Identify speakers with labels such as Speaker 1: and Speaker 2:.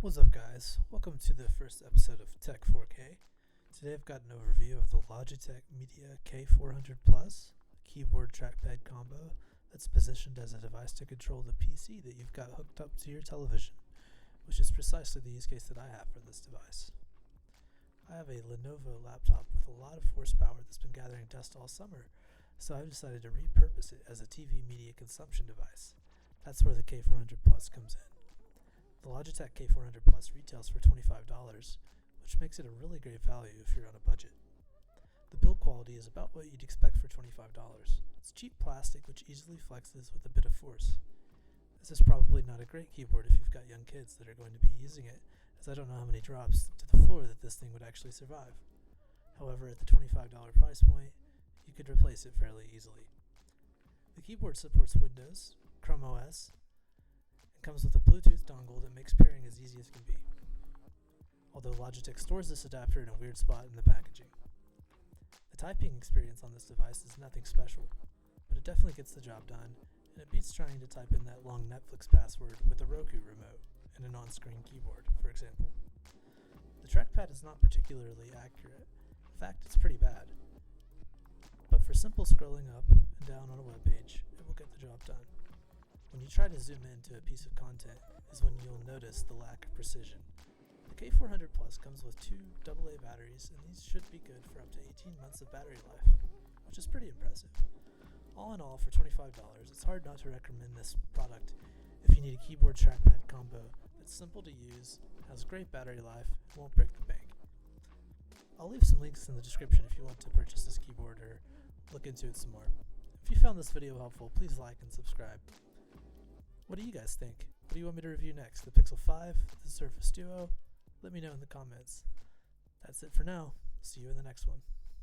Speaker 1: What's up, guys? Welcome to the first episode of Tech 4K. Today I've got an overview of the Logitech Media K400 Plus keyboard trackpad combo that's positioned as a device to control the PC that you've got hooked up to your television, which is precisely the use case that I have for this device. I have a Lenovo laptop with a lot of horsepower that's been gathering dust all summer, so I've decided to repurpose it as a TV media consumption device. That's where the K400 Plus comes in. The Logitech K400 Plus retails for $25, which makes it a really great value if you're on a budget. The build quality is about what you'd expect for $25. It's cheap plastic which easily flexes with a bit of force. This is probably not a great keyboard if you've got young kids that are going to be using it, as I don't know how many drops to the floor that this thing would actually survive. However, at the $25 price point, you could replace it fairly easily. The keyboard supports Windows, Chrome OS, and comes with a Bluetooth dongle that makes pairing as easy as can be, although Logitech stores this adapter in a weird spot in the packaging. The typing experience on this device is nothing special, but it definitely gets the job done, and it beats trying to type in that long Netflix password with a Roku remote and an on-screen keyboard, for example. The trackpad is not particularly accurate. In fact, it's pretty bad. But for simple scrolling up and down on a web page, it will get the job done. When you try to zoom into a piece of content is when you'll notice the lack of precision. The K400 Plus comes with two AA batteries, and these should be good for up to 18 months of battery life, which is pretty impressive. All in all, for $25, it's hard not to recommend this product if you need a keyboard trackpad combo that's simple to use, has great battery life, and won't break the bank. I'll leave some links in the description if you want to purchase this keyboard or look into it some more. If you found this video helpful, please like and subscribe. What do you guys think? What do you want me to review next? The Pixel 5? The Surface Duo? Let me know in the comments. That's it for now. See you in the next one.